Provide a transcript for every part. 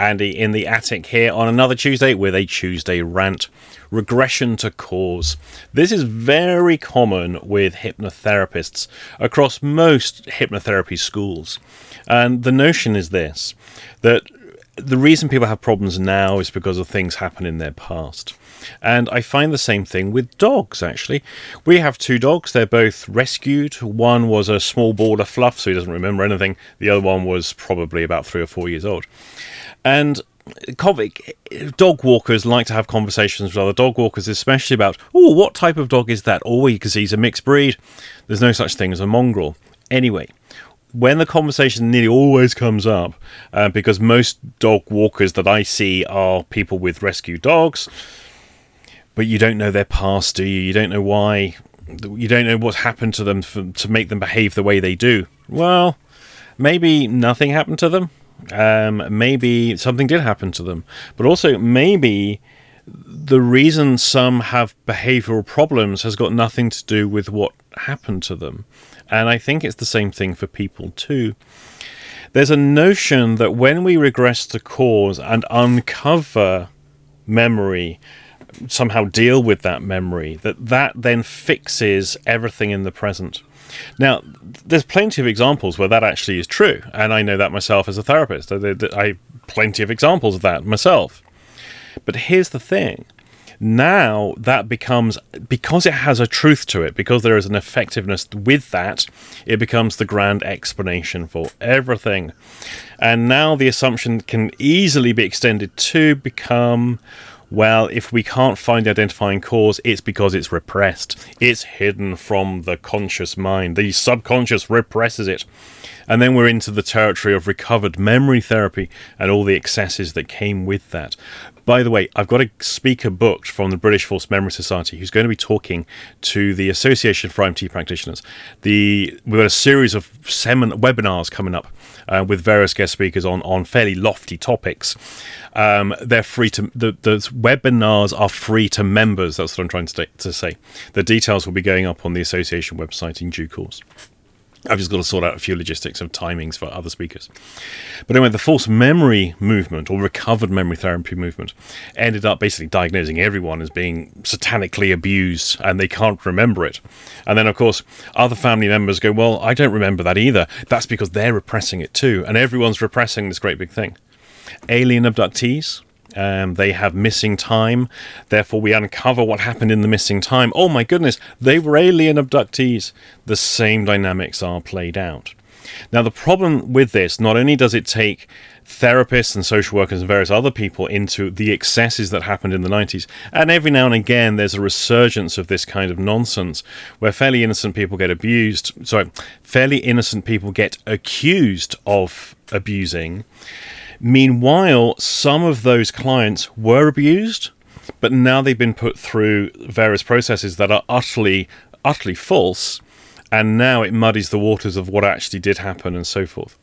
Andy in the attic here on another Tuesday with a Tuesday rant. Regression to cause. This is very common with hypnotherapists across most hypnotherapy schools. And the notion is this, that the reason people have problems now is because of things happen in their past. And I find the same thing with dogs, actually. We have two dogs. They're both rescued. One was a small ball of fluff, so he doesn't remember anything. The other one was probably about 3 or 4 years old. And dog walkers like to have conversations with other dog walkers, especially about, oh, what type of dog is that? Oh, because he's a mixed breed. There's no such thing as a mongrel. Anyway, when the conversation nearly always comes up, because most dog walkers that I see are people with rescued dogs, but you don't know their past, do you? You don't know why. You don't know what's happened to them to make them behave the way they do. Well, maybe nothing happened to them. Maybe something did happen to them. But also, maybe the reason some have behavioral problems has got nothing to do with what happened to them. And I think it's the same thing for people too. There's a notion that when we regress to cause and uncover memory, somehow deal with that memory, that then fixes everything in the present. Now, there's plenty of examples where that actually is true, and I know that myself as a therapist. I have plenty of examples of that myself. But here's the thing. Now that becomes, because it has a truth to it, because there is an effectiveness with that, it becomes the grand explanation for everything. And now the assumption can easily be extended to become, well, if we can't find the identifying cause, it's because it's repressed. It's hidden from the conscious mind. The subconscious represses it. And then we're into the territory of recovered memory therapy and all the excesses that came with that. By the way, I've got a speaker booked from the British Forced Memory Society who's going to be talking to the Association for IMT Practitioners. We've got a series of webinars coming up with various guest speakers on fairly lofty topics. They're free to the webinars are free to members. That's what I'm trying to say. The details will be going up on the association website in due course. I've just got to sort out a few logistics of timings for other speakers. But anyway, the forced memory movement, or recovered memory therapy movement, ended up basically diagnosing everyone as being satanically abused, and they can't remember it. And then, of course, other family members go, well, I don't remember that either. That's because they're repressing it too, and everyone's repressing this great big thing. Alien abductees. They have missing time, therefore we uncover what happened in the missing time. Oh my goodness, they were alien abductees. The same dynamics are played out. Now the problem with this, not only does it take therapists and social workers and various other people into the excesses that happened in the 90s, and every now and again there's a resurgence of this kind of nonsense where fairly innocent people get fairly innocent people get accused of abusing. Meanwhile, some of those clients were abused, but now they've been put through various processes that are utterly false, and now it muddies the waters of what actually did happen and so forth.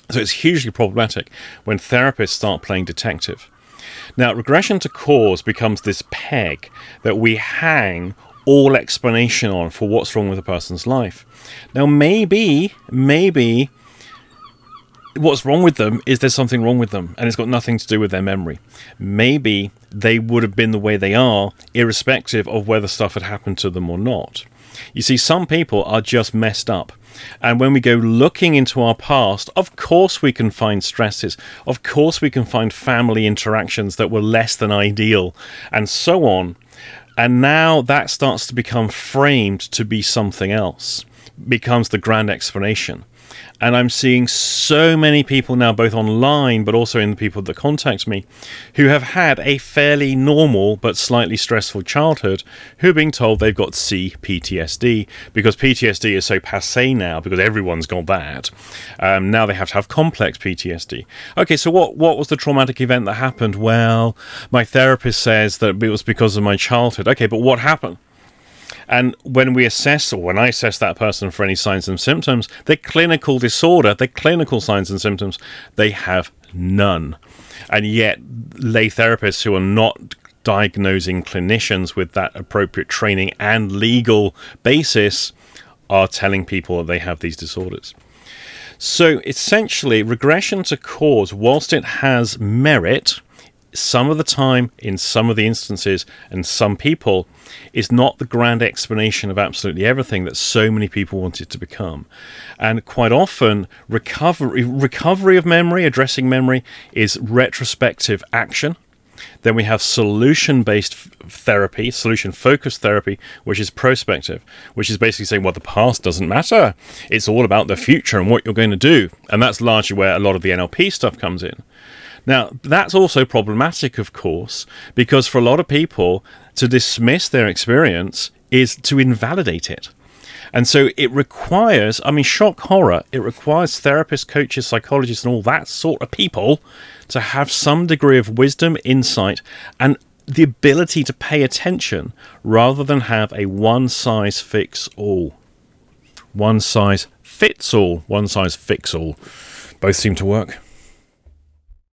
So it's hugely problematic when therapists start playing detective. Now, regression to cause becomes this peg that we hang all explanation on for what's wrong with a person's life. Now, maybe what's wrong with them is there's something wrong with them and it's got nothing to do with their memory. Maybe they would have been the way they are irrespective of whether stuff had happened to them or not. You see, some people are just messed up. And when we go looking into our past, of course we can find stresses. Of course we can find family interactions that were less than ideal and so on. And now that starts to become framed to be something else. Becomes the grand explanation. And I'm seeing so many people now, both online, but also in the people that contact me, who have had a fairly normal but slightly stressful childhood, who are being told they've got PTSD, because PTSD is so passé now, because everyone's got that. Now they have to have complex PTSD. Okay, so what was the traumatic event that happened? Well, my therapist says that it was because of my childhood. Okay, but what happened? And when we assess, or when I assess that person for any signs and symptoms, their clinical disorder, their clinical signs and symptoms, they have none. And yet, lay therapists who are not diagnosing clinicians with that appropriate training and legal basis are telling people that they have these disorders. So essentially, regression to cause, whilst it has merit, some of the time, in some of the instances, and some people, is not the grand explanation of absolutely everything that so many people want it to become. And quite often, recovery of memory, addressing memory, is retrospective action. Then we have solution-based therapy, solution-focused therapy, which is prospective, which is basically saying, well, the past doesn't matter. It's all about the future and what you're going to do. And that's largely where a lot of the NLP stuff comes in. Now, that's also problematic, of course, because for a lot of people, to dismiss their experience is to invalidate it. And so it requires, I mean, shock horror, it requires therapists, coaches, psychologists, and all that sort of people to have some degree of wisdom, insight, and the ability to pay attention rather than have a one-size-fits-all. One size fits all, one size fix all. Both seem to work.